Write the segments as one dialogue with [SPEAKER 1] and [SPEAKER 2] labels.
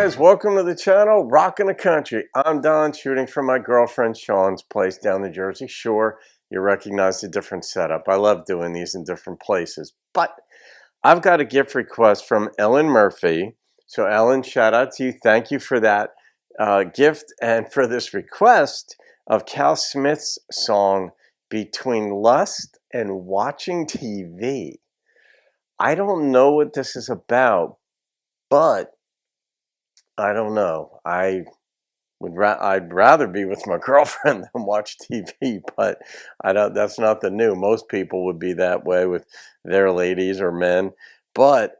[SPEAKER 1] guys, welcome to the channel, Rockin' the Country. I'm Don, shooting from my girlfriend Sean's place down the Jersey Shore. You recognize the different setup. I love doing these in different places. But I've got a gift request from Ellen Murphy. So Ellen, shout out to you. Thank you for that gift and for this request of Cal Smith's song, Between Lust and Watching TV. I don't know what this is about, but I don't know. I'd rather be with my girlfriend than watch TV, but that's not the new. Most people would be that way with their ladies or men. But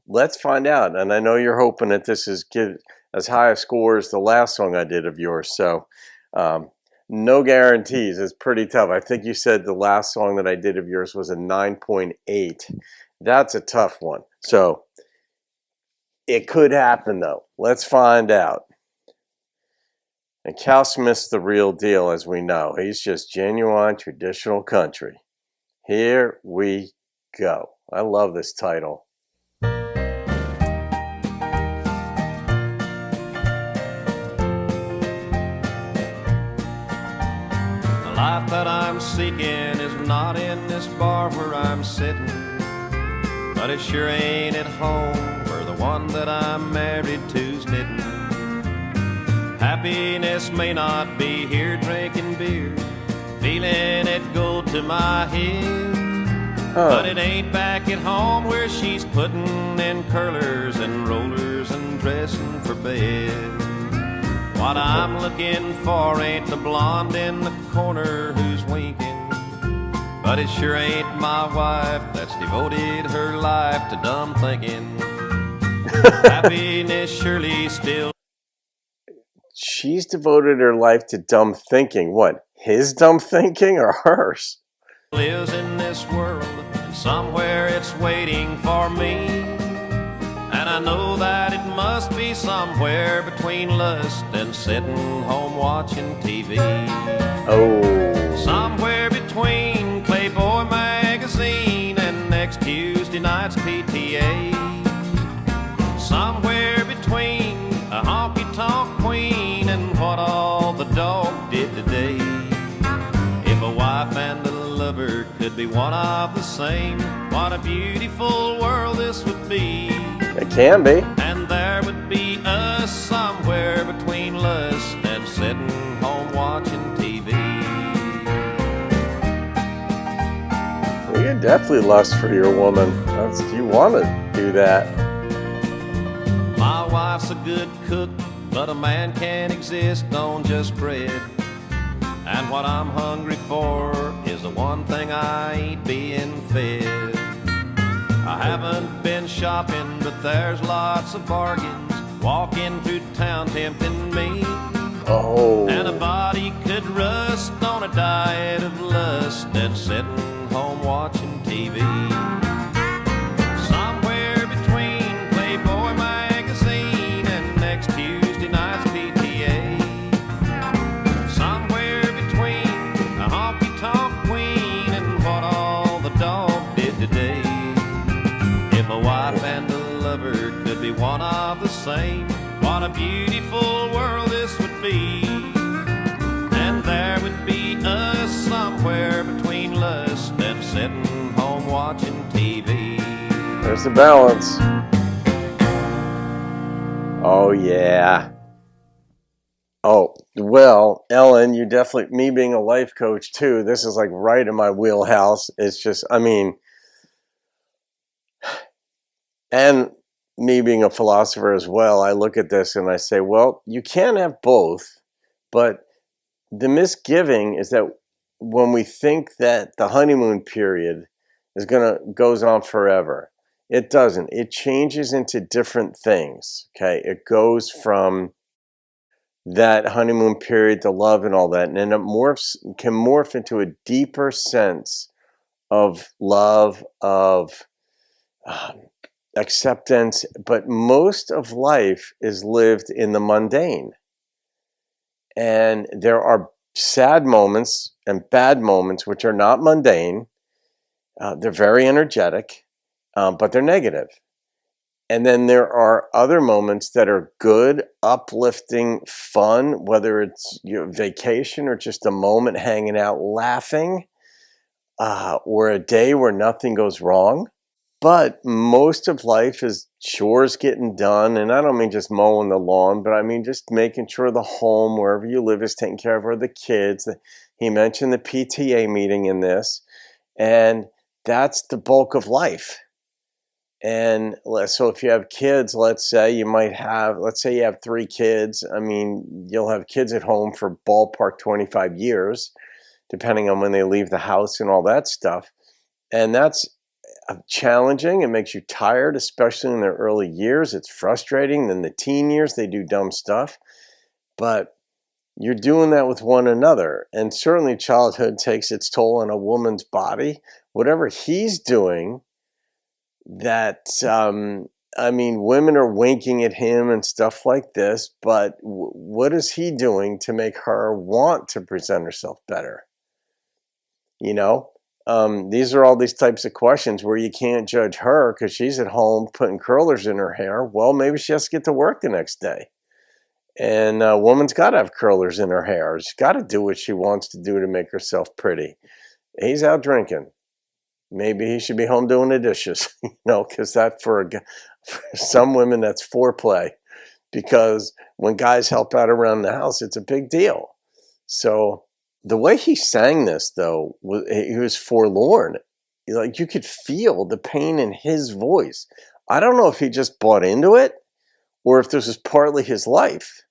[SPEAKER 1] let's find out. And I know you're hoping that this is give as high a score as the last song I did of yours. So no guarantees. It's pretty tough. I think you said the last song that I did of yours was a 9.8. That's a tough one. So it could happen, though. Let's find out. And Cal Smith's the real deal, as we know. He's just genuine traditional country. Here we go. I love this title.
[SPEAKER 2] The life that I'm seeking is not in this bar where I'm sitting, but it sure ain't at home where the one that I'm married to's knitting. Happiness may not be here drinking beer, feeling it go to my head, but it ain't back at home where she's putting in curlers and rollers and dressing for bed. What I'm looking for ain't the blonde in the corner who's winking, but it sure ain't my wife that's devoted her life to dumb thinking. Happiness surely still.
[SPEAKER 1] She's devoted her life to dumb thinking. What? His dumb thinking or hers?
[SPEAKER 2] Lives in this world, and somewhere it's waiting for me. And I know that it must be somewhere between lust and sitting home watching TV.
[SPEAKER 1] Oh.
[SPEAKER 2] Somewhere between Playboy magazine and next Tuesday night's PTA. Somewhere between a honky-tonk queen and what all the dog did today. If a wife and a lover could be one of the same, what a beautiful world this would be.
[SPEAKER 1] It can be.
[SPEAKER 2] And there would be us somewhere between lust and sitting home watching TV.
[SPEAKER 1] Well, you definitely lust for your woman. You want to do that.
[SPEAKER 2] My wife's a good cook, but a man can't exist on just bread. And what I'm hungry for is the one thing I ain't being fed. I haven't been shopping, but there's lots of bargains walking through town tempting me.
[SPEAKER 1] Oh.
[SPEAKER 2] And a body could rust on a diet of lust and sitting home watching TV. Somewhere between Playboy magazine and next Tuesday night's PTA. Somewhere between a honky-tonk queen and what all the dog did today. If a wife and a lover could be one of the same, what a beautiful world this would be. And there would be us somewhere between lust and sitting home watching TV.
[SPEAKER 1] There's the balance. Oh, yeah. Oh, well, Ellen, you definitely, me being a life coach too, this is like right in my wheelhouse. It's just, I mean, and me being a philosopher as well, I look at this and I say, well, you can't have both, but the misgiving is that when we think that the honeymoon period goes on forever, it doesn't. It changes into different things, okay? It goes from that honeymoon period to love and all that, and then it can morph into a deeper sense of love, of acceptance, but most of life is lived in the mundane. And there are sad moments and bad moments which are not mundane. They're very energetic, but they're negative. And then there are other moments that are good, uplifting, fun, whether it's your vacation or just a moment hanging out laughing, or a day where nothing goes wrong. But most of life is chores getting done. And I don't mean just mowing the lawn, but I mean just making sure the home, wherever you live, is taken care of, or the kids. He mentioned the PTA meeting in this. And that's the bulk of life. And so if you have kids, let's say you have 3 kids. I mean, you'll have kids at home for ballpark 25 years, depending on when they leave the house and all that stuff. And that's challenging. It makes you tired, especially in their early years. It's frustrating. Then the teen years, they do dumb stuff. But you're doing that with one another. And certainly childhood takes its toll on a woman's body. Whatever he's doing, that, I mean, women are winking at him and stuff like this. But what is he doing to make her want to present herself better? You know? These are all these types of questions where you can't judge her because she's at home putting curlers in her hair. Well, maybe she has to get to work the next day. And a woman's got to have curlers in her hair. She's got to do what she wants to do to make herself pretty. He's out drinking. Maybe he should be home doing the dishes, because that for some women, that's foreplay. Because when guys help out around the house, it's a big deal. So the way he sang this, though, he was forlorn. Like, you could feel the pain in his voice. I don't know if he just bought into it or if this was partly his life.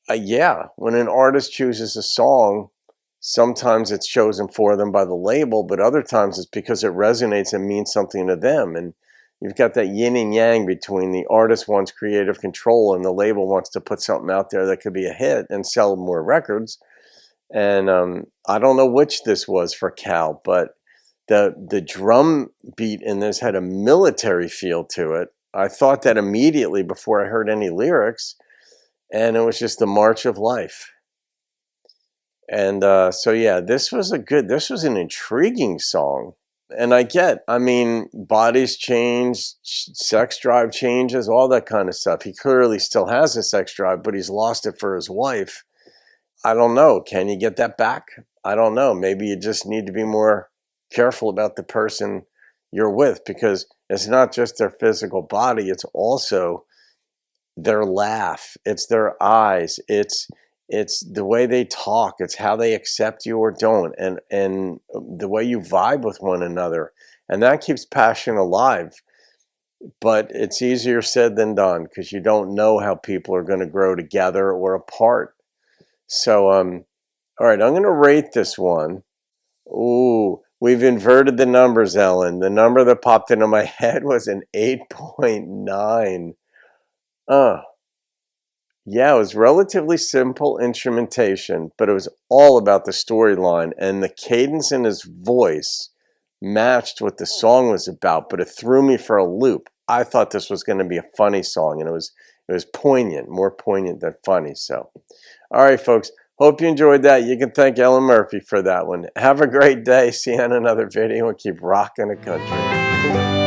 [SPEAKER 1] Yeah, when an artist chooses a song, sometimes it's chosen for them by the label, but other times it's because it resonates and means something to them. And you've got that yin and yang between the artist wants creative control and the label wants to put something out there that could be a hit and sell more records. And I don't know which this was for Cal, but the drum beat in this had a military feel to it. I thought that immediately before I heard any lyrics, and it was just the march of life. And so, yeah, this was an intriguing song. And I mean, bodies change, sex drive changes, all that kind of stuff. He clearly still has a sex drive, but he's lost it for his wife. I don't know. Can you get that back? I don't know. Maybe you just need to be more careful about the person you're with, because it's not just their physical body. It's also their laugh. It's their eyes. It's the way they talk. It's how they accept you or don't, and the way you vibe with one another. And that keeps passion alive. But it's easier said than done, because you don't know how people are going to grow together or apart. So, all right, I'm going to rate this one. Ooh, we've inverted the numbers, Ellen. The number that popped into my head was an 8.9. Yeah, it was relatively simple instrumentation, but it was all about the storyline, and the cadence in his voice matched what the song was about, but it threw me for a loop. I thought this was going to be a funny song, and it was poignant, more poignant than funny. So, all right, folks, hope you enjoyed that. You can thank Ellen Murphy for that one. Have a great day. See you on another video, and keep rocking the country.